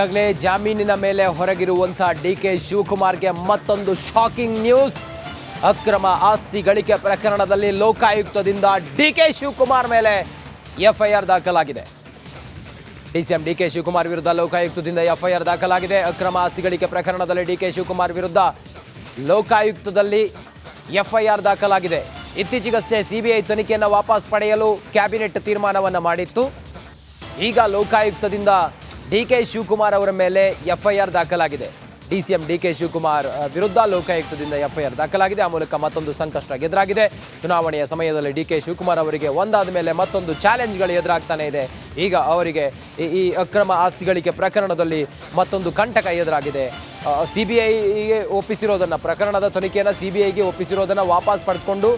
ಈಗಾಗಲೇ ಜಾಮೀನಿನ ಮೇಲೆ ಹೊರಗಿರುವಂತಹ ಡಿಕೆ ಶಿವಕುಮಾರ್ಗೆ ಮತ್ತೊಂದು ಶಾಕಿಂಗ್ ನ್ಯೂಸ್. ಅಕ್ರಮ ಆಸ್ತಿ ಗಳಿಕೆ ಪ್ರಕರಣದಲ್ಲಿ ಲೋಕಾಯುಕ್ತದಿಂದ ಡಿಕೆ ಶಿವಕುಮಾರ್ ಮೇಲೆ ಎಫ್ಐಆರ್ ದಾಖಲಾಗಿದೆ. ಡಿಸಿಎಂ ಡಿಕೆ ಶಿವಕುಮಾರ್ ವಿರುದ್ಧ ಲೋಕಾಯುಕ್ತದಿಂದ ಎಫ್ಐಆರ್ ದಾಖಲಾಗಿದೆ. ಅಕ್ರಮ ಆಸ್ತಿ ಗಳಿಕೆ ಪ್ರಕರಣದಲ್ಲಿ ಡಿಕೆ ಶಿವಕುಮಾರ್ ವಿರುದ್ಧ ಲೋಕಾಯುಕ್ತದಲ್ಲಿ ಎಫ್ಐಆರ್ ದಾಖಲಾಗಿದೆ. ಇತ್ತೀಚೆಗಷ್ಟೇ ಸಿಬಿಐ ತನಿಖೆಯನ್ನು ವಾಪಸ್ ಪಡೆಯಲು ಕ್ಯಾಬಿನೆಟ್ ತೀರ್ಮಾನವನ್ನು ಮಾಡಿತ್ತು. ಈಗ ಲೋಕಾಯುಕ್ತದಿಂದ ಡಿಕೆ ಶಿವಕುಮಾರ್ ಅವರ ಮೇಲೆ ಎಫ್ಐಆರ್ ದಾಖಲಾಗಿದೆ. ಡಿಸಿಎಂ ಡಿಕೆ ಶಿವಕುಮಾರ್ ವಿರುದ್ಧ ಲೋಕಾಯುಕ್ತದಿಂದ ಎಫ್ಐಆರ್ ದಾಖಲಾಗಿದೆ. ಆ ಮೂಲಕ ಮತ್ತೊಂದು ಸಂಕಷ್ಟ ಎದುರಾಗಿದೆ. ಚುನಾವಣೆಯ ಸಮಯದಲ್ಲಿ ಡಿಕೆ ಶಿವಕುಮಾರ್ ಅವರಿಗೆ ಒಂದಾದ ಮೇಲೆ ಮತ್ತೊಂದು ಚಾಲೆಂಜ್ಗಳು ಎದುರಾಗ್ತಾನೆ ಇದೆ. ಈಗ ಅವರಿಗೆ ಈ ಅಕ್ರಮ ಆಸ್ತಿ ಗಳಿಕೆ ಪ್ರಕರಣದಲ್ಲಿ ಮತ್ತೊಂದು ಕಂಟಕ ಎದುರಾಗಿದೆ. ಸಿಬಿಐಗೆ ಒಪ್ಪಿಸಿರೋದನ್ನು, ಪ್ರಕರಣದ ತನಿಖೆಯನ್ನು ಸಿಬಿಐಗೆ ಒಪ್ಪಿಸಿರೋದನ್ನು ವಾಪಸ್ ಪಡೆದುಕೊಂಡು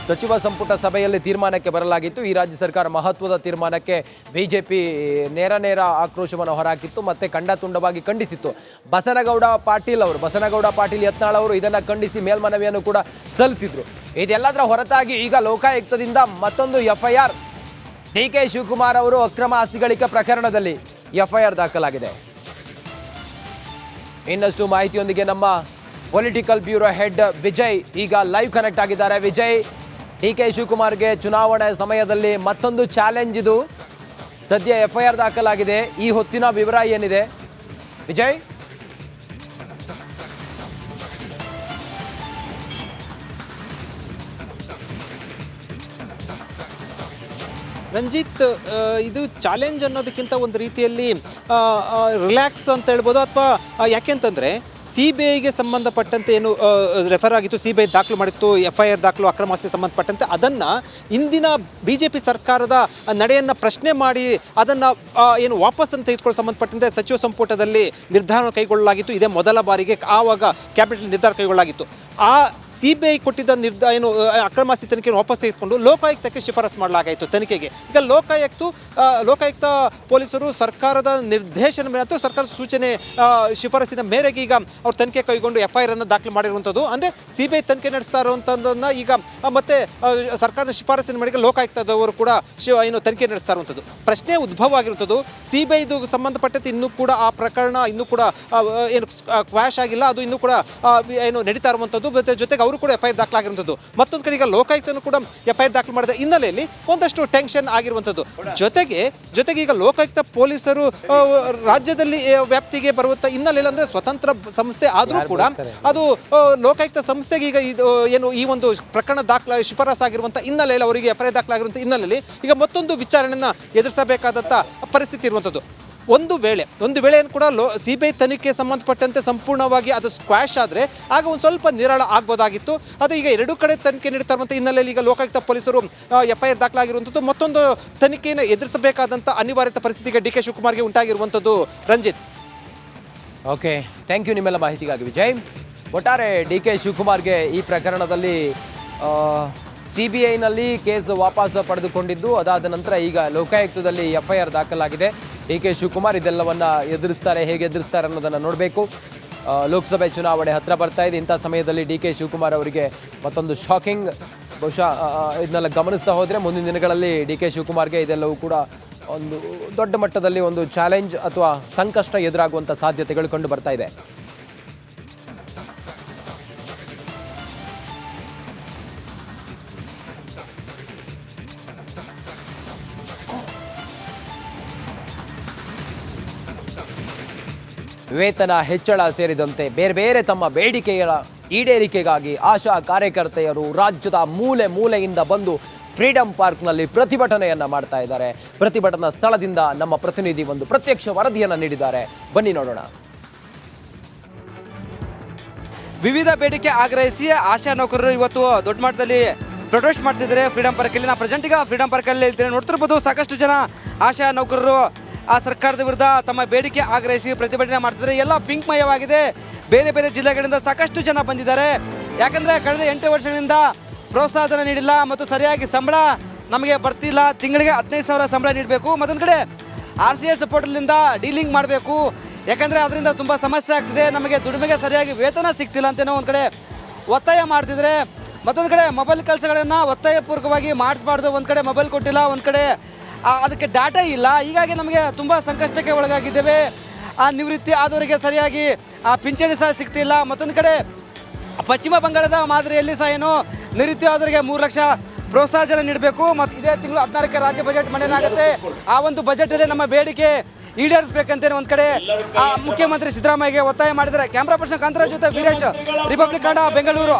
ಸಚಿವ ಸಂಪುಟ ಸಭೆಯಲ್ಲಿ ತೀರ್ಮಾನಕ್ಕೆ ಬರಲಾಗಿತ್ತು. ಈ ರಾಜ್ಯ ಸರ್ಕಾರ ಮಹತ್ವದ ತೀರ್ಮಾನಕ್ಕೆ ಬಿಜೆಪಿ ನೇರ ಆಕ್ರೋಶವನ್ನು ಹೊರಹಾಕಿತ್ತು, ಮತ್ತೆ ಖಂಡತುಂಡವಾಗಿ ಖಂಡಿಸಿತ್ತು. ಬಸನಗೌಡ ಪಾಟೀಲ್ ಯತ್ನಾಳ್ ಅವರು ಇದನ್ನು ಖಂಡಿಸಿ ಮೇಲ್ಮನವಿಯನ್ನು ಕೂಡ ಸಲ್ಲಿಸಿದ್ರು. ಇದೆಲ್ಲದರ ಹೊರತಾಗಿ ಈಗ ಲೋಕಾಯುಕ್ತದಿಂದ ಮತ್ತೊಂದು ಎಫ್ಐಆರ್, ಡಿಕೆ ಶಿವಕುಮಾರ್ ಅವರು ಅಕ್ರಮ ಆಸ್ತಿ ಗಳಿಕೆ ಪ್ರಕರಣದಲ್ಲಿ ಎಫ್ಐಆರ್ ದಾಖಲಾಗಿದೆ. ಇನ್ನಷ್ಟು ಮಾಹಿತಿಯೊಂದಿಗೆ ನಮ್ಮ ಪೊಲಿಟಿಕಲ್ ಬ್ಯೂರೋ ಹೆಡ್ ವಿಜಯ್ ಈಗ ಲೈವ್ ಕನೆಕ್ಟ್ ಆಗಿದ್ದಾರೆ. ವಿಜಯ್, ಡಿಕೆ ಶಿವಕುಮಾರ್ಗೆ ಚುನಾವಣೆ ಸಮಯದಲ್ಲಿ ಮತ್ತೊಂದು ಚಾಲೆಂಜ್ ಇದು. ಸದ್ಯ ಎಫ್ಐಆರ್ ದಾಖಲಾಗಿದೆ. ಈ ಹೊತ್ತಿನ ವಿವರ ಏನಿದೆ ವಿಜಯ್? ರಂಜಿತ್, ಇದು ಚಾಲೆಂಜ್ ಅನ್ನೋದಕ್ಕಿಂತ ಒಂದು ರೀತಿಯಲ್ಲಿ ರಿಲ್ಯಾಕ್ಸ್ ಅಂತ ಹೇಳ್ಬೋದು. ಅಥವಾ ಯಾಕೆಂತಂದರೆ ಸಿಬಿಐಗೆ ಸಂಬಂಧಪಟ್ಟಂತೆ ಏನು ರೆಫರ್ ಆಗಿತ್ತು, ಸಿಬಿಐ ದಾಖಲು ಮಾಡಿತ್ತು ಎಫ್ಐಆರ್ ದಾಖಲು ಅಕ್ರಮ ಆಸ್ತಿ ಸಂಬಂಧಪಟ್ಟಂತೆ, ಅದನ್ನು ಇಂದಿನ BJP ಸರ್ಕಾರದ ನಡೆಯನ್ನು ಪ್ರಶ್ನೆ ಮಾಡಿ ಅದನ್ನು ಏನು ವಾಪಸ್ಸನ್ನು ತೆಗೆದುಕೊಳ್ಳೋ ಸಂಬಂಧಪಟ್ಟಂತೆ ಸಚಿವ ಸಂಪುಟದಲ್ಲಿ ನಿರ್ಧಾರ ಕೈಗೊಳ್ಳಲಾಗಿತ್ತು. ಇದೇ ಮೊದಲ ಬಾರಿಗೆ ಆವಾಗ ಕ್ಯಾಬಿನೆಟ್ ನಿರ್ಧಾರ ಕೈಗೊಳ್ಳಲಾಗಿತ್ತು. ಆ ಸಿಬಿಐ ಕೊಟ್ಟಿದ್ದ ಏನು ಅಕ್ರಮ ಆಸ್ತಿ ತನಿಖೆಯನ್ನು ವಾಪಸ್ ತೆಗೆದುಕೊಂಡು ಲೋಕಾಯುಕ್ತಕ್ಕೆ ಶಿಫಾರಸು ಮಾಡಲಾಗಾಯಿತು ತನಿಖೆಗೆ. ಈಗ ಲೋಕಾಯುಕ್ತ ಪೊಲೀಸರು ಸರ್ಕಾರದ ನಿರ್ದೇಶನ ಮೇಲೆ ಅಥವಾ ಸರ್ಕಾರದ ಸೂಚನೆ ಶಿಫಾರಸಿನ ಮೇರೆಗೆ ಈಗ ಅವ್ರು ತನಿಖೆ ಕೈಗೊಂಡು ಎಫ್ಐಆರ್ ಅನ್ನು ದಾಖಲು ಮಾಡಿರುವಂಥದ್ದು. ಅಂದರೆ ಸಿಬಿಐ ತನಿಖೆ ನಡೆಸ್ತಾ ಇರುವಂಥದ್ದನ್ನು ಈಗ ಮತ್ತೆ ಸರ್ಕಾರದ ಶಿಫಾರಸಿನ ಮೇರೆಗೆ ಲೋಕಾಯುಕ್ತದವರು ಕೂಡ ಏನು ತನಿಖೆ ನಡೆಸ್ತಾ ಇರುವಂಥದ್ದು. ಪ್ರಶ್ನೆ ಉದ್ಭವ ಆಗಿರುವಂಥದ್ದು, ಸಿಬಿಐದು ಸಂಬಂಧಪಟ್ಟಂತೆ ಇನ್ನೂ ಕೂಡ ಆ ಪ್ರಕರಣ ಇನ್ನೂ ಕೂಡ ಏನು ಕ್ವಾಶ್ ಆಗಿಲ್ಲ, ಅದು ಇನ್ನೂ ಕೂಡ ಏನು ನಡೀತಾ ಇರುವಂಥದ್ದು. ಜೊತೆಗೆ ಅವರು ಕೂಡ ಎಫ್ಐಆರ್ ದಾಖಲಾಗಿರುವಂಥದ್ದು. ಮತ್ತೊಂದು ಕಡೆ ಈಗ ಲೋಕಾಯುಕ್ತನು ಕೂಡ ಎಫ್ಐಆರ್ ದಾಖಲು ಮಾಡಿದ ಹಿನ್ನೆಲೆಯಲ್ಲಿ ಒಂದಷ್ಟು ಟೆನ್ಷನ್ ಆಗಿರುವಂಥದ್ದು. ಜೊತೆಗೆ ಈಗ ಲೋಕಾಯುಕ್ತ ಪೊಲೀಸರು ರಾಜ್ಯದಲ್ಲಿ ವ್ಯಾಪ್ತಿಗೆ ಬರುವಂಥ ಹಿನ್ನೆಲೆಯಲ್ಲಿ, ಅಂದರೆ ಸ್ವತಂತ್ರ ಸಂಸ್ಥೆ ಆದರೂ ಕೂಡ ಅದು ಲೋಕಾಯುಕ್ತ ಸಂಸ್ಥೆಗೆ ಈಗ ಇದು ಏನು ಈ ಒಂದು ಪ್ರಕರಣ ಶಿಫಾರಸು ಆಗಿರುವಂಥ ಹಿನ್ನೆಲೆಯಲ್ಲಿ ಅವರಿಗೆ ಎಫ್ಐಆರ್ ದಾಖಲಾಗಿರುವಂಥ ಹಿನ್ನೆಲೆಯಲ್ಲಿ ಈಗ ಮತ್ತೊಂದು ವಿಚಾರಣೆಯನ್ನು ಎದುರಿಸಬೇಕಾದಂಥ ಪರಿಸ್ಥಿತಿ ಇರುವಂಥದ್ದು. ಒಂದು ವೇಳೆ ಕೂಡ ಸಿಬಿಐ ತನಿಖೆ ಸಂಬಂಧಪಟ್ಟಂತೆ ಸಂಪೂರ್ಣವಾಗಿ ಅದು ಸ್ಕ್ವಾಶ್ ಆದರೆ ಆಗ ಒಂದು ಸ್ವಲ್ಪ ನಿರಾಳ ಆಗ್ಬೋದಾಗಿತ್ತು. ಅದು ಈಗ ಎರಡೂ ಕಡೆ ತನಿಖೆ ನಡೀತಾ ಇರುವಂಥ ಹಿನ್ನೆಲೆಯಲ್ಲಿ ಈಗ ಲೋಕಾಯುಕ್ತ ಪೊಲೀಸರು ಎಫ್ಐಆರ್ ದಾಖಲಾಗಿರುವಂಥದ್ದು ಮತ್ತೊಂದು ತನಿಖೆಯನ್ನು ಎದುರಿಸಬೇಕಾದಂಥ ಅನಿವಾರ್ಯತೆ ಪರಿಸ್ಥಿತಿಗೆ ಡಿಕೆ ಶಿವಕುಮಾರ್ಗೆ ಉಂಟಾಗಿರುವಂಥದ್ದು. ರಂಜಿತ್, ಓಕೆ, ಥ್ಯಾಂಕ್ ಯು ನಿಮ್ಮೆಲ್ಲ ಮಾಹಿತಿಗಾಗಿ ವಿಜಯ್. ಒಟ್ಟಾರೆ ಡಿಕೆ ಶಿವಕುಮಾರ್ಗೆ ಈ ಪ್ರಕರಣದಲ್ಲಿ ಸಿಬಿಐನಲ್ಲಿ ಕೇಸ್ ವಾಪಸ್ ಪಡೆದುಕೊಂಡಿದ್ದು, ಅದಾದ ನಂತರ ಈಗ ಲೋಕಾಯುಕ್ತದಲ್ಲಿ ಎಫ್ಐಆರ್ ದಾಖಲಾಗಿದೆ. ಡಿಕೆ ಶಿವಕುಮಾರ್ ಇದೆಲ್ಲವನ್ನು ಹೇಗೆ ಎದುರಿಸ್ತಾರೆ ಅನ್ನೋದನ್ನು ನೋಡಬೇಕು. ಲೋಕಸಭೆ ಚುನಾವಣೆ ಹತ್ತಿರ ಬರ್ತಾ ಇದೆ. ಇಂಥ ಸಮಯದಲ್ಲಿ ಡಿಕೆ ಶಿವಕುಮಾರ್ ಅವರಿಗೆ ಮತ್ತೊಂದು ಶಾಕಿಂಗ್, ಬಹುಶಃ ಇದನ್ನೆಲ್ಲ ಗಮನಿಸ್ತಾ ಹೋದರೆ ಮುಂದಿನ ದಿನಗಳಲ್ಲಿ ಡಿಕೆ ಶಿವಕುಮಾರ್ಗೆ ಇದೆಲ್ಲವೂ ಕೂಡ ಒಂದು ದೊಡ್ಡ ಮಟ್ಟದಲ್ಲಿ ಒಂದು ಚಾಲೆಂಜ್ ಅಥವಾ ಸಂಕಷ್ಟ ಎದುರಾಗುವಂಥ ಸಾಧ್ಯತೆಗಳು ಕಂಡು ಬರ್ತಾ ಇದೆ. ವೇತನ ಹೆಚ್ಚಳ ಸೇರಿದಂತೆ ಬೇರೆ ತಮ್ಮ ಬೇಡಿಕೆಗಳ ಈಡೇರಿಕೆಗಾಗಿ ಆಶಾ ಕಾರ್ಯಕರ್ತೆಯರು ರಾಜ್ಯದ ಮೂಲೆಯಿಂದ ಬಂದು ಫ್ರೀಡಂ ಪಾರ್ಕ್ನಲ್ಲಿ ಪ್ರತಿಭಟನೆಯನ್ನು ಮಾಡ್ತಾ ಇದ್ದಾರೆ. ಪ್ರತಿಭಟನಾ ಸ್ಥಳದಿಂದ ನಮ್ಮ ಪ್ರತಿನಿಧಿ ಒಂದು ಪ್ರತ್ಯಕ್ಷ ವರದಿಯನ್ನು ನೀಡಿದ್ದಾರೆ. ಬನ್ನಿ ನೋಡೋಣ. ವಿವಿಧ ಬೇಡಿಕೆ ಆಗ್ರಹಿಸಿ ಆಶಾ ನೌಕರರು ಇವತ್ತು ದೊಡ್ಡ ಮಟ್ಟದಲ್ಲಿ ಪ್ರೊಟೆಸ್ಟ್ ಮಾಡ್ತಿದ್ದಾರೆ ಫ್ರೀಡಂ ಪಾರ್ಕಲ್ಲಿ. ನಾವು ಪ್ರೆಸೆಂಟ್ ಈಗ ಫ್ರೀಡಂ ಪಾರ್ಕಲ್ಲಿ ಇರ್ತೀನಿ. ನೋಡ್ತಿರ್ಬೋದು, ಸಾಕಷ್ಟು ಜನ ಆಶಾ ನೌಕರರು ಆ ಸರ್ಕಾರದ ವಿರುದ್ಧ ತಮ್ಮ ಬೇಡಿಕೆ ಆಗ್ರಹಿಸಿ ಪ್ರತಿಭಟನೆ ಮಾಡ್ತಿದ್ದಾರೆ. ಎಲ್ಲ ಪಿಂಕ್ಮಯವಾಗಿದೆ. ಬೇರೆ ಜಿಲ್ಲೆಗಳಿಂದ ಸಾಕಷ್ಟು ಜನ ಬಂದಿದ್ದಾರೆ. ಯಾಕಂದರೆ ಕಳೆದ 8 ವರ್ಷಗಳಿಂದ ಪ್ರೋತ್ಸಾಹನ ನೀಡಿಲ್ಲ ಮತ್ತು ಸರಿಯಾಗಿ ಸಂಬಳ ನಮಗೆ ಬರ್ತಿಲ್ಲ. ತಿಂಗಳಿಗೆ 15,000 ಸಂಬಳ ನೀಡಬೇಕು. ಮತ್ತೊಂದು ಕಡೆ RCS ಪೋರ್ಟಲ್ನಿಂದ ಡೀಲಿಂಗ್ ಮಾಡಬೇಕು. ಯಾಕಂದರೆ ಅದರಿಂದ ತುಂಬ ಸಮಸ್ಯೆ ಆಗ್ತಿದೆ. ನಮಗೆ ದುಡಿಮೆಗೆ ಸರಿಯಾಗಿ ವೇತನ ಸಿಗ್ತಿಲ್ಲ ಅಂತೇನೋ ಒಂದು ಕಡೆ ಒತ್ತಾಯ ಮಾಡ್ತಿದ್ರೆ, ಮತ್ತೊಂದು ಕಡೆ ಮೊಬೈಲ್ ಕೆಲಸಗಳನ್ನು ಒತ್ತಾಯಪೂರ್ವಕವಾಗಿ ಮಾಡಿಸ್ಬಾರ್ದು. ಒಂದು ಕಡೆ ಮೊಬೈಲ್ ಕೊಟ್ಟಿಲ್ಲ, ಒಂದು ಕಡೆ ಅದಕ್ಕೆ ಡಾಟಾ ಇಲ್ಲ. ಹೀಗಾಗಿ ನಮಗೆ ತುಂಬ ಸಂಕಷ್ಟಕ್ಕೆ ಒಳಗಾಗಿದ್ದೇವೆ. ಆ ನಿವೃತ್ತಿ ಆದವರಿಗೆ ಸರಿಯಾಗಿ ಆ ಪಿಂಚಣಿ ಸಹ ಸಿಗ್ತಿಲ್ಲ. ಮತ್ತೊಂದು ಕಡೆ ಪಶ್ಚಿಮ ಬಂಗಾಳದ ಮಾದರಿಯಲ್ಲಿ ಸಹ ಏನು ನಿವೃತ್ತಿ ಆದವರಿಗೆ 3 ಲಕ್ಷ ಪ್ರೋತ್ಸಾಹನ ನೀಡಬೇಕು. ಮತ್ತು ಇದೇ ತಿಂಗಳು 14ಕ್ಕೆ ರಾಜ್ಯ ಬಜೆಟ್ ಮಂಡನೆ. ಆ ಒಂದು ಬಜೆಟಲ್ಲಿ ನಮ್ಮ ಬೇಡಿಕೆ ಈಡೇರಿಸಬೇಕಂತೇಳಿ ಒಂದು ಕಡೆ ಮುಖ್ಯಮಂತ್ರಿ ಸಿದ್ದರಾಮಯ್ಯಗೆ ಒತ್ತಾಯ ಮಾಡಿದ್ದಾರೆ. ಕ್ಯಾಮ್ರಾ ಪರ್ಸನ್ ಕಾಂತರಾಜ್ ಜೊತೆ ವೀರೇಶ್, ರಿಪಬ್ಲಿಕ್ ಕನ್ನಡ, ಬೆಂಗಳೂರು.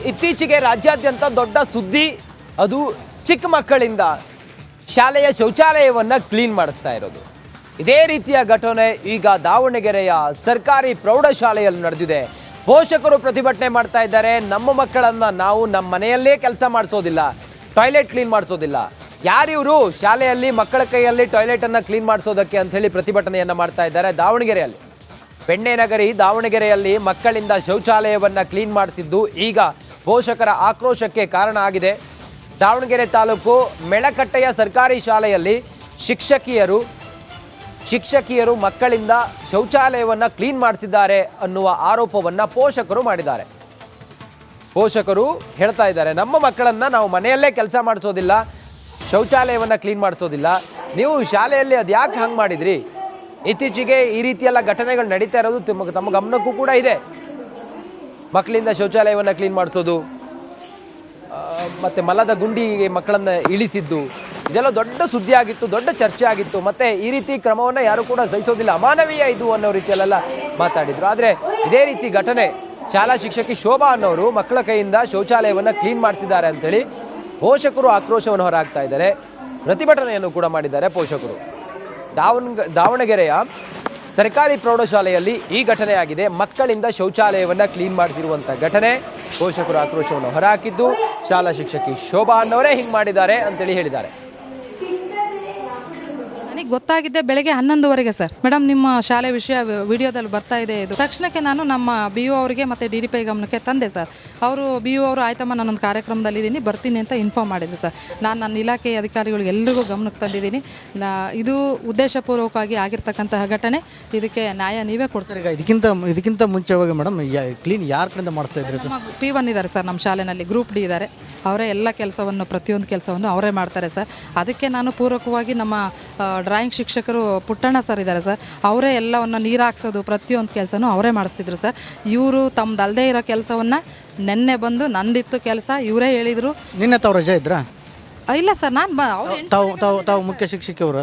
ಇತ್ತೀಚೆಗೆ ರಾಜ್ಯಾದ್ಯಂತ ದೊಡ್ಡ ಸುದ್ದಿ, ಅದು ಚಿಕ್ಕ ಮಕ್ಕಳಿಂದ ಶಾಲೆಯ ಶೌಚಾಲಯವನ್ನು ಕ್ಲೀನ್ ಮಾಡಿಸ್ತಾ ಇರೋದು. ಇದೇ ರೀತಿಯ ಘಟನೆ ಈಗ ದಾವಣಗೆರೆಯ ಸರ್ಕಾರಿ ಪ್ರೌಢಶಾಲೆಯಲ್ಲಿ ನಡೆದಿದೆ. ಪೋಷಕರು ಪ್ರತಿಭಟನೆ ಮಾಡ್ತಾ ಇದ್ದಾರೆ. ನಮ್ಮ ಮಕ್ಕಳನ್ನು ನಾವು ನಮ್ಮ ಮನೆಯಲ್ಲೇ ಕೆಲಸ ಮಾಡಿಸೋದಿಲ್ಲ, ಟಾಯ್ಲೆಟ್ ಕ್ಲೀನ್ ಮಾಡಿಸೋದಿಲ್ಲ. ಯಾರಿವರು ಶಾಲೆಯಲ್ಲಿ ಮಕ್ಕಳ ಕೈಯಲ್ಲಿ ಟಾಯ್ಲೆಟನ್ನು ಕ್ಲೀನ್ ಮಾಡಿಸೋದಕ್ಕೆ ಅಂಥೇಳಿ ಪ್ರತಿಭಟನೆಯನ್ನು ಮಾಡ್ತಾ ಇದ್ದಾರೆ. ದಾವಣಗೆರೆಯಲ್ಲಿ ಬೆಣ್ಣೆನಗರಿ ದಾವಣಗೆರೆಯಲ್ಲಿ ಮಕ್ಕಳಿಂದ ಶೌಚಾಲಯವನ್ನು ಕ್ಲೀನ್ ಮಾಡಿಸಿದ್ದು ಈಗ ಪೋಷಕರ ಆಕ್ರೋಶಕ್ಕೆ ಕಾರಣ ಆಗಿದೆ. ದಾವಣಗೆರೆ ತಾಲೂಕು ಮೆಳಕಟ್ಟೆಯ ಸರ್ಕಾರಿ ಶಾಲೆಯಲ್ಲಿ ಶಿಕ್ಷಕಿಯರು ಮಕ್ಕಳಿಂದ ಶೌಚಾಲಯವನ್ನು ಕ್ಲೀನ್ ಮಾಡಿಸಿದ್ದಾರೆ ಅನ್ನುವ ಆರೋಪವನ್ನು ಪೋಷಕರು ಮಾಡಿದ್ದಾರೆ. ಪೋಷಕರು ಹೇಳ್ತಾ ಇದ್ದಾರೆ, ನಮ್ಮ ಮಕ್ಕಳನ್ನು ನಾವು ಮನೆಯಲ್ಲೇ ಕೆಲಸ ಮಾಡಿಸೋದಿಲ್ಲ, ಶೌಚಾಲಯವನ್ನು ಕ್ಲೀನ್ ಮಾಡಿಸೋದಿಲ್ಲ, ನೀವು ಶಾಲೆಯಲ್ಲಿ ಅದು ಯಾಕೆ ಹಂಗೆ ಮಾಡಿದ್ರಿ? ಇತ್ತೀಚೆಗೆ ಈ ರೀತಿಯೆಲ್ಲ ಘಟನೆಗಳು ನಡೀತಾ ಇರೋದು ತಮ್ಮ ಗಮನಕ್ಕೂ ಕೂಡ ಇದೆ. ಮಕ್ಕಳಿಂದ ಶೌಚಾಲಯವನ್ನು ಕ್ಲೀನ್ ಮಾಡಿಸೋದು, ಮತ್ತು ಮಲದ ಗುಂಡಿಗೆ ಮಕ್ಕಳನ್ನು ಇಳಿಸಿದ್ದು, ಇದೆಲ್ಲ ದೊಡ್ಡ ಸುದ್ದಿ ಆಗಿತ್ತು, ದೊಡ್ಡ ಚರ್ಚೆ ಆಗಿತ್ತು. ಮತ್ತು ಈ ರೀತಿ ಕ್ರಮವನ್ನು ಯಾರು ಕೂಡ ಸಹಿಸೋದಿಲ್ಲ, ಅಮಾನವೀಯ ಇದು ಅನ್ನೋ ರೀತಿಯಲ್ಲೆಲ್ಲ ಮಾತಾಡಿದರು. ಆದರೆ ಇದೇ ರೀತಿ ಘಟನೆ ಶಾಲಾ ಶಿಕ್ಷಕಿ ಶೋಭಾ ಅನ್ನೋರು ಮಕ್ಕಳ ಕೈಯಿಂದ ಶೌಚಾಲಯವನ್ನು ಕ್ಲೀನ್ ಮಾಡಿಸಿದ್ದಾರೆ ಅಂತೇಳಿ ಪೋಷಕರು ಆಕ್ರೋಶವನ್ನು ಹೊರಹಾಕ್ತಾ ಇದ್ದಾರೆ. ಪ್ರತಿಭಟನೆಯನ್ನು ಕೂಡ ಮಾಡಿದ್ದಾರೆ ಪೋಷಕರು. ದಾವಣಗೆರೆಯ ಸರ್ಕಾರಿ ಪ್ರೌಢಶಾಲೆಯಲ್ಲಿ ಈ ಘಟನೆ ಆಗಿದೆ. ಮಕ್ಕಳಿಂದ ಶೌಚಾಲಯವನ್ನು ಕ್ಲೀನ್ ಮಾಡಿಸಿರುವಂಥ ಘಟನೆ. ಪೋಷಕರು ಆಕ್ರೋಶವನ್ನು ಹೊರಹಾಕಿದ್ದು ಶಾಲಾ ಶಿಕ್ಷಕಿ ಶೋಭಾ ಅನ್ನೋರೇ ಹಿಂಗೆ ಮಾಡಿದ್ದಾರೆ ಅಂತೇಳಿ ಹೇಳಿದ್ದಾರೆ. ನನಗೆ ಗೊತ್ತಾಗಿದ್ದೆ ಬೆಳಗ್ಗೆ 11:00 ಸರ್. ಮೇಡಮ್, ನಿಮ್ಮ ಶಾಲೆ ವಿಷಯ ವಿಡಿಯೋದಲ್ಲಿ ಬರ್ತಾ ಇದೆ ಇದು. ತಕ್ಷಣಕ್ಕೆ ನಾನು ನಮ್ಮ BO ಅವರಿಗೆ ಮತ್ತು DDP ಗಮನಕ್ಕೆ ತಂದೆ ಸರ್. ಅವರು BO ಅವರು ಆಯ್ತಮ್ಮ ನಾನೊಂದು ಕಾರ್ಯಕ್ರಮದಲ್ಲಿದ್ದೀನಿ, ಬರ್ತೀನಿ ಅಂತ ಇನ್ಫಾರ್ಮ್ ಮಾಡಿದ್ರು ಸರ್. ನಾನು ನನ್ನ ಇಲಾಖೆ ಅಧಿಕಾರಿಗಳಿಗೆ ಎಲ್ರಿಗೂ ಗಮನಕ್ಕೆ ತಂದಿದ್ದೀನಿ. ಇದು ಉದ್ದೇಶಪೂರ್ವಕವಾಗಿ ಆಗಿರ್ತಕ್ಕಂತಹ ಘಟನೆ. ಇದಕ್ಕೆ ನ್ಯಾಯ ನೀವೇ ಕೊಡ್ತೀರಿ. ಇದಕ್ಕಿಂತ ಮುಂಚೆವಾಗಿ ಮೇಡಮ್ ಕ್ಲೀನ್ ಯಾರ ಕಡೆಯಿಂದ ಮಾಡಿಸ್ತಾ ಇದ್ರಿ ಸರ್? P1 ಇದ್ದಾರೆ ಸರ್ ನಮ್ಮ ಶಾಲೆಯಲ್ಲಿ, ಗ್ರೂಪ್ D ಇದ್ದಾರೆ. ಅವರೇ ಎಲ್ಲ ಕೆಲಸವನ್ನು, ಪ್ರತಿಯೊಂದು ಕೆಲಸವನ್ನು ಅವರೇ ಮಾಡ್ತಾರೆ ಸರ್. ಅದಕ್ಕೆ ನಾನು ಪೂರಕವಾಗಿ ನಮ್ಮ ಡ್ರಾಯಿಂಗ್ ಶಿಕ್ಷಕರು ಪುಟ್ಟಣ್ಣ ಸರ್ ಇದ್ದಾರೆ ಸರ್, ಅವರೇ ಎಲ್ಲವನ್ನು ನೀರು ಹಾಕ್ಸೋದು ಪ್ರತಿಯೊಂದು ಕೆಲಸನೂ ಅವರೇ ಮಾಡಿಸ್ತಿದ್ರು ಸರ್. ಇವರು ತಮ್ಮದಲ್ಲದೆ ಇರೋ ಕೆಲಸವನ್ನು ನೆನ್ನೆ ಬಂದು ನಂದಿತ್ತು ಕೆಲಸ ಇವರೇ ಹೇಳಿದರು. ನಿನ್ನೆ ತಾವು ರಜೆ ಇದ್ರಾ? ಇಲ್ಲ ಸರ್, ನಾನು ತಾವು ಮುಖ್ಯ ಶಿಕ್ಷಕಿಯವರು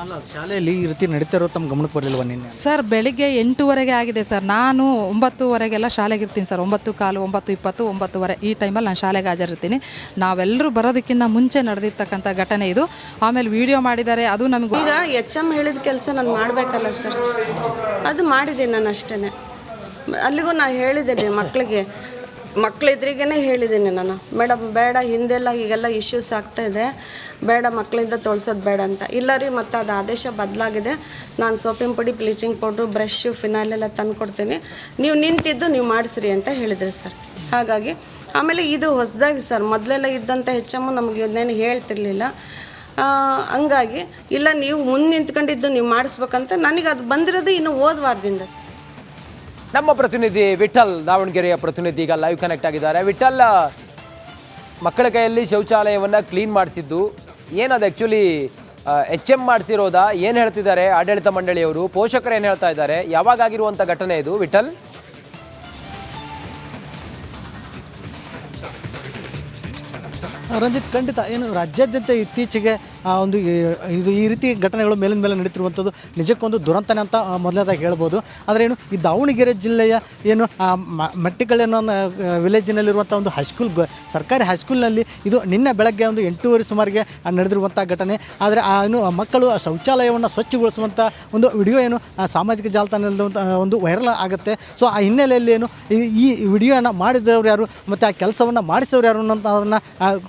ಅಲ್ಲ, ಶಾಲೆಯಲ್ಲಿ ಈ ರೀತಿ ನಡೀತಾ ಇರೋ ತಮ್ಮ ಗಮನಕ್ಕೆ ಬರಲಿಲ್ವ ನಿನ್ನೆ? ಸರ್, ಬೆಳಿಗ್ಗೆ 8:00 ಆಗಿದೆ ಸರ್. ನಾನು 9:00 ಶಾಲೆಗೆ ಇರ್ತೀನಿ ಸರ್. 9:15, 9:20, 9:00 ಈ ಟೈಮಲ್ಲಿ ನಾನು ಶಾಲೆಗೆ ಹಾಜರಿರ್ತೀನಿ. ನಾವೆಲ್ಲರೂ ಬರೋದಕ್ಕಿಂತ ಮುಂಚೆ ನಡೆದಿರ್ತಕ್ಕಂಥ ಘಟನೆ ಇದು. ಆಮೇಲೆ ವಿಡಿಯೋ ಮಾಡಿದ್ದಾರೆ, ಅದು ನಮಗೆ ಈಗ HM ಹೇಳಿದ ಕೆಲಸ ನಾನು ಮಾಡಬೇಕಲ್ಲ ಸರ್, ಅದು ಮಾಡಿದ್ದೀನಿ ನಾನು ಅಷ್ಟೇ. ಅಲ್ಲಿಗೂ ನಾನು ಹೇಳಿದ್ದೇನೆ ಮಕ್ಕಳೆದ್ರಿಗೇ ಹೇಳಿದ್ದೀನಿ ನಾನು, ಮೇಡಮ್ ಬೇಡ, ಹಿಂದೆಲ್ಲ ಈಗೆಲ್ಲ ಇಶ್ಯೂಸ್ ಆಗ್ತಾಯಿದೆ, ಬೇಡ ಮಕ್ಕಳಿಂದ ತೊಳ್ಸೋದು ಬೇಡ ಅಂತ. ಇಲ್ಲ ರೀ, ಮತ್ತು ಅದು ಆದೇಶ ಬದಲಾಗಿದೆ, ನಾನು ಸೋಪಿನ ಪುಡಿ, ಬ್ಲೀಚಿಂಗ್ ಪೌಡ್ರು, ಬ್ರಷ್, ಫಿನಾಲೆಲ್ಲ ತಂದು ಕೊಡ್ತೀನಿ, ನೀವು ನಿಂತಿದ್ದು ನೀವು ಮಾಡಿಸ್ರಿ ಅಂತ ಹೇಳಿದ್ರಿ ಸರ್. ಹಾಗಾಗಿ ಆಮೇಲೆ ಇದು ಹೊಸದಾಗಿ ಸರ್, ಮೊದಲೆಲ್ಲ ಇದ್ದಂಥ HM ನಮಗೆ ಇನ್ನೇನು ಹೇಳ್ತಿರ್ಲಿಲ್ಲ. ಹಂಗಾಗಿ ಇಲ್ಲ, ನೀವು ಮುಂದೆ ನಿಂತ್ಕೊಂಡಿದ್ದು ನೀವು ಮಾಡಿಸ್ಬೇಕಂತ ನನಗೆ ಅದು ಬಂದಿರೋದು ಇನ್ನು ಹೋದ ವಾರದಿಂದ. ನಮ್ಮ ಪ್ರತಿನಿಧಿ ವಿಠಲ್, ದಾವಣಗೆರೆಯ ಪ್ರತಿನಿಧಿ, ಈಗ ಲೈವ್ ಕನೆಕ್ಟ್ ಆಗಿದ್ದಾರೆ. ವಿಠಲ್, ಮಕ್ಕಳ ಕೈಯಲ್ಲಿ ಶೌಚಾಲಯವನ್ನು ಕ್ಲೀನ್ ಮಾಡಿಸಿದ್ದು ಏನದು ಆ್ಯಕ್ಚುಲಿ HM ಮಾಡಿಸಿರೋದಾ? ಏನು ಹೇಳ್ತಿದ್ದಾರೆ ಆಡಳಿತ ಮಂಡಳಿಯವರು? ಪೋಷಕರು ಏನು ಹೇಳ್ತಾ ಇದ್ದಾರೆ? ಯಾವಾಗ ಆಗಿರುವಂಥ ಘಟನೆ ಇದು ವಿಠಲ್? ರಂಜಿತ್, ಖಂಡಿತ ಏನು ರಾಜ್ಯಾದ್ಯಂತ ಇತ್ತೀಚೆಗೆ ಒಂದು ಈ ರೀತಿ ಘಟನೆಗಳು ಮೇಲಿನ ಮೇಲೆ ನಡೀತಿರುವಂಥದ್ದು ನಿಜಕ್ಕೊಂದು ದುರಂತನೇ ಅಂತ ಮೊದಲನೇದಾಗಿ ಹೇಳ್ಬೋದು. ಆದರೆ ಏನು ಈ ದಾವಣಗೆರೆ ಜಿಲ್ಲೆಯ ಏನು ಮಟ್ಟಿಗಳೇನೋ ವಿಲೇಜಿನಲ್ಲಿರುವಂಥ ಒಂದು ಹೈಸ್ಕೂಲ್, ಸರ್ಕಾರಿ ಹೈಸ್ಕೂಲ್ನಲ್ಲಿ ಇದು ನಿನ್ನೆ ಬೆಳಗ್ಗೆ ಒಂದು 8:30 ಸುಮಾರಿಗೆ ನಡೆದಿರುವಂಥ ಘಟನೆ. ಆದರೆ ಏನು ಮಕ್ಕಳು ಶೌಚಾಲಯವನ್ನು ಸ್ವಚ್ಛಗೊಳಿಸುವಂಥ ಒಂದು ವಿಡಿಯೋ ಏನು ಸಾಮಾಜಿಕ ಜಾಲತಾಣದಲ್ಲಿ ಒಂದು ವೈರಲ್ ಆಗುತ್ತೆ. ಸೊ ಆ ಹಿನ್ನೆಲೆಯಲ್ಲಿ ಏನು ಈ ವಿಡಿಯೋನ ಮಾಡಿದವರು ಯಾರು ಮತ್ತು ಆ ಕೆಲಸವನ್ನು ಮಾಡಿಸಿದವರು ಯಾರು ಅನ್ನೋಂಥ ಅದನ್ನು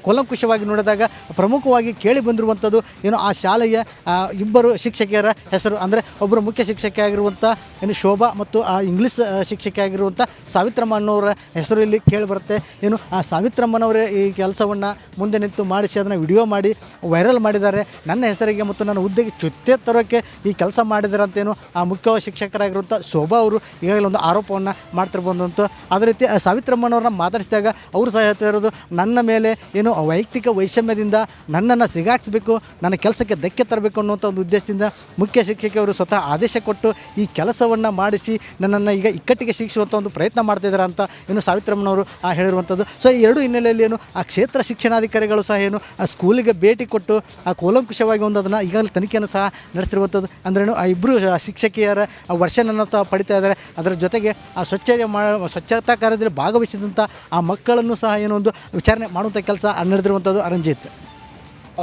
ಕೂಲಂಕುಷವಾಗಿ ನೋಡಿದಾಗ ಪ್ರಮುಖವಾಗಿ ಕೇಳಿ ಬಂದಿರುವಂಥದ್ದು ಏನು ಆ ಶಾಲೆಯ ಇಬ್ಬರು ಶಿಕ್ಷಕಿಯರ ಹೆಸರು. ಅಂದರೆ ಒಬ್ಬರು ಮುಖ್ಯ ಶಿಕ್ಷಕಿ ಆಗಿರುವಂಥ ಏನು ಶೋಭಾ ಮತ್ತು ಆ ಇಂಗ್ಲೀಷ್ ಶಿಕ್ಷಕಿ ಆಗಿರುವಂಥ ಸಾವಿತ್ರಮ್ಮ ಅನ್ನೋರ ಹೆಸರು ಇಲ್ಲಿ ಕೇಳಿ ಬರುತ್ತೆ. ಏನು ಆ ಸಾವಿತ್ರಮ್ಮನವರೇ ಈ ಕೆಲಸವನ್ನು ಮುಂದೆ ನಿಂತು ಮಾಡಿಸಿ ಅದನ್ನು ವಿಡಿಯೋ ಮಾಡಿ ವೈರಲ್ ಮಾಡಿದ್ದಾರೆ. ನನ್ನ ಹೆಸರಿಗೆ ಮತ್ತು ನನ್ನ ಹುದ್ದೆಗೆ ಚ್ಯುತಿ ತರೋಕ್ಕೆ ಈ ಕೆಲಸ ಮಾಡಿದ್ದಾರೆ ಅಂತೇನು ಆ ಮುಖ್ಯ ಶಿಕ್ಷಕರಾಗಿರುವಂಥ ಶೋಭಾ ಅವರು ಈಗಾಗಲೇ ಒಂದು ಆರೋಪವನ್ನು ಮಾಡ್ತಿರ್ಬೋದು. ಅದೇ ರೀತಿ ಸಾವಿತ್ರಮ್ಮನವ್ರನ್ನ ಮಾತಾಡಿಸಿದಾಗ ಅವರು ಸಹ ಹೇಳ್ತಾ ಇರೋದು, ನನ್ನ ಮೇಲೆ ಏನು ವೈಯಕ್ತಿಕ ವೈಷಮ್ಯದಿಂದ ನನ್ನನ್ನು ಸಿಗಾಕ್ಸ್ಬೇಕು, ನನ್ನ ಕೆಲಸಕ್ಕೆ ಧಕ್ಕೆ ತರಬೇಕು ಅನ್ನುವಂಥ ಒಂದು ಉದ್ದೇಶದಿಂದ ಮುಖ್ಯ ಶಿಕ್ಷಕಿಯವರು ಸ್ವತಃ ಆದೇಶ ಕೊಟ್ಟು ಈ ಕೆಲಸವನ್ನು ಮಾಡಿಸಿ ನನ್ನನ್ನು ಈಗ ಇಕ್ಕಟ್ಟಿಗೆ ಶಿಕ್ಷಿಸುವಂಥ ಒಂದು ಪ್ರಯತ್ನ ಮಾಡ್ತಿದ್ದಾರೆ ಅಂತ ಏನು ಸಾವಿತ್ರಮ್ಮನವರು ಹೇಳಿರುವಂಥದ್ದು. ಸೊ ಈ ಎರಡು ಹಿನ್ನೆಲೆಯಲ್ಲಿ ಏನು ಆ ಕ್ಷೇತ್ರ ಶಿಕ್ಷಣಾಧಿಕಾರಿಗಳು ಸಹ ಏನು ಆ ಸ್ಕೂಲಿಗೆ ಭೇಟಿ ಕೊಟ್ಟು ಆ ಕೂಲಂಕುಷವಾಗಿ ಒಂದು ಅದನ್ನು ಈಗಾಗಲೇ ತನಿಖೆಯನ್ನು ಸಹ ನಡೆಸ್ತಿರುವಂಥದ್ದು. ಅಂದ್ರೇನು ಆ ಇಬ್ಬರು ಶಿಕ್ಷಕಿಯರ ವರ್ಷನನ್ನು ಪಡಿತಾ ಇದ್ದಾರೆ. ಅದರ ಜೊತೆಗೆ ಆ ಸ್ವಚ್ಛತಾ ಕಾರ್ಯದಲ್ಲಿ ಭಾಗವಹಿಸಿದಂಥ ಆ ಮಕ್ಕಳನ್ನು ಸಹ ಏನೋ ಒಂದು ವಿಚಾರಣೆ ಮಾಡುವಂಥ ಕೆಲಸ ನಡೆದಿರುವಂಥದ್ದು. Ranjith.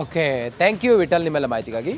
Okay, thank you Vithal ನಿಮ್ಮೆಲ್ಲ ಮಾಹಿತಿಗಾಗಿ.